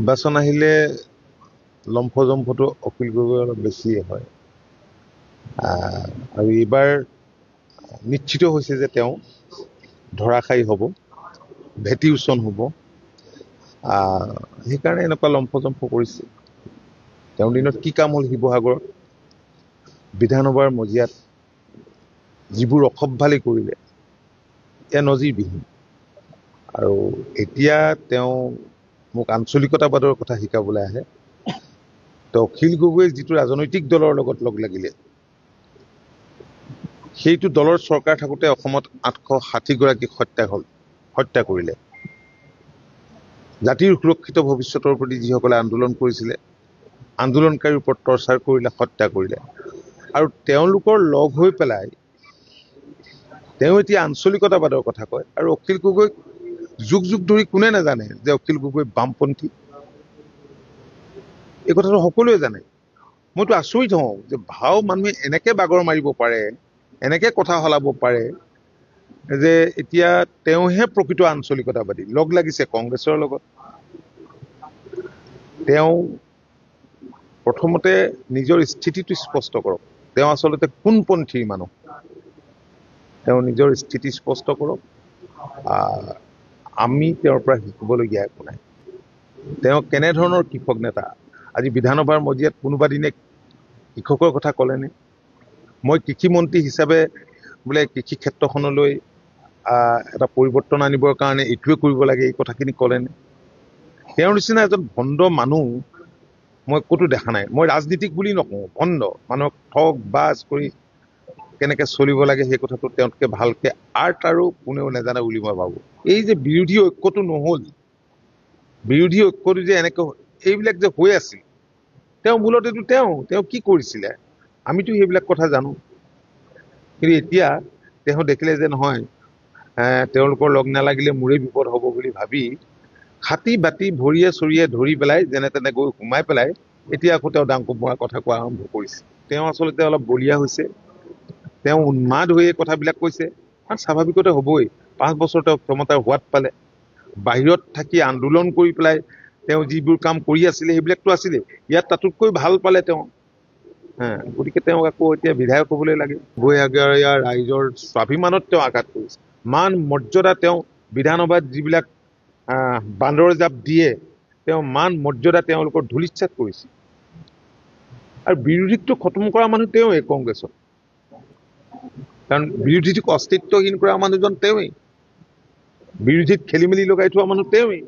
নিৰ্বাচন আহিলে লম্ফজম্ফটো অখিল গগৈ অলপ বেছিয়ে হয় আৰু এইবাৰ নিশ্চিত হৈছে যে তেওঁ ধৰাশায়ী হ'ব, ভেটি উচন হ'ব। সেইকাৰণে এনেকুৱা লম্ফজম্ফ কৰিছে। তেওঁৰ দিনত কি কাম হ'ল শিৱসাগৰত, বিধানসভাৰ মজিয়াত যিবোৰ অসভ্যালি কৰিলে, এয়া নজিৰবিহীন। আৰু এতিয়া তেওঁ মোক আঞ্চলিকতাবাদৰ কথা শিকাবলৈ আহে। তো অখিল গগৈয়ে যিটো ৰাজনৈতিক দলৰ লগত লগ লাগিলে, সেইটো দলৰ চৰকাৰ থাকোঁতে অসমত 860গৰাকীক হত্যা কৰিলে। জাতিৰ সুৰক্ষিত ভৱিষ্যতৰ প্ৰতি যিসকলে আন্দোলন কৰিছিলে, আন্দোলনকাৰীৰ ওপৰত টৰ্চাৰ কৰিলে, হত্যা কৰিলে। আৰু তেওঁলোকৰ লগ হৈ পেলাই তেওঁ এতিয়া আঞ্চলিকতাবাদৰ কথা কয়। আৰু অখিল গগৈক যুগ যুগ ধৰি কোনে নাজানে যে অখিল গগৈ বামপন্থী? এই কথাটো সকলোৱে জানে। মইতো আচৰিত হওঁ যে ভাও মানুহে এনেকে বাগৰ মাৰিব পাৰে, এনেকে কথা সলাব পাৰে যে এতিয়া তেওঁহে প্ৰকৃত আঞ্চলিকতাবাদী, লগ লাগিছে কংগ্ৰেছৰ লগত। তেওঁ প্ৰথমতে নিজৰ স্থিতিটো স্পষ্ট কৰক, তেওঁ আচলতে কোনপন্থীৰ মানুহ, তেওঁ নিজৰ স্থিতি স্পষ্ট কৰক। আমি তেওঁৰ পৰা শিকিবলগীয়া একো নাই। তেওঁ কেনেধৰণৰ কৃষক নেতা? আজি বিধানসভাৰ মজিয়াত কোনোবা দিনে কৃষকৰ কথা ক'লেনে? মই কৃষিমন্ত্ৰী হিচাপে বোলে কৃষি ক্ষেত্ৰখনলৈ এটা পৰিৱৰ্তন আনিবৰ কাৰণে এইটোৱে কৰিব লাগে, এই কথাখিনি ক'লেনে? তেওঁৰ নিচিনা এজন ভণ্ড মানুহ মই ক'তো দেখা নাই। মই ৰাজনীতিক বুলি নকওঁ, ভণ্ড মানুহক ঠগ বাজ কৰি কেনেকে চলিব লাগে সেই কথাটো তেওঁতকে ভালকে আৰ্ট আৰু কোনেও নাজানে বুলি মই ভাবোঁ। এই যে বিৰোধী ঐক্যটো নহ'ল, বিৰোধী ঐক্যটো যে এনেকে এইবিলাক যে হৈ আছিল, তেওঁ মূলতেতো তেওঁ কি কৰিছিলে আমিতো সেইবিলাক কথা জানো। কিন্তু এতিয়া তেওঁ দেখিলে যে নহয়, তেওঁলোকৰ লগ নালাগিলে মোৰে বিপদ হ'ব বুলি ভাবি হাতী বাতি ভৰিয়ে চৰিয়ে ধৰি পেলাই যেনে তেনে গৈ সোমাই পেলাই এতিয়া আকৌ তেওঁ ডাংকুপ মৰাৰ কথা কোৱা আৰম্ভ কৰিছে। তেওঁ আচলতে অলপ বলিয়া হৈছে, তেওঁ উন্মাদ হৈ এই কথাবিলাক কৈছে। কাৰণ স্বাভাৱিকতে হ'বই, 5 বছৰ তেওঁ ক্ষমতাৰ সোৱাদ পালে, বাহিৰত থাকি আন্দোলন কৰি পেলাই তেওঁ যিবোৰ কাম কৰি আছিলে সেইবিলাকতো আছিলে, ইয়াত তাতোতকৈ ভাল পালে তেওঁ। গতিকে তেওঁক আকৌ এতিয়া বিধায়ক হ'বলৈ লাগে। ইয়াৰ ৰাইজৰ স্বাভিমানত তেওঁ আঘাত কৰিছে। মান মৰ্যাদা তেওঁ বিধানসভাত যিবিলাক বান্দৰ জাপ দিয়ে, তেওঁ মান মৰ্যাদা তেওঁলোকৰ ধূলিচ্ছাত কৰিছে। আৰু বিৰোধীকটো খতম কৰা মানুহ তেওঁৱে কংগ্ৰেছত, কাৰণ বিৰোধীটোক অস্তিত্বহীন কৰা মানুহজন তেওঁৱেই, বিৰোধীত খেলি মেলি লগাই থোৱা মানুহ তেওঁৱেই।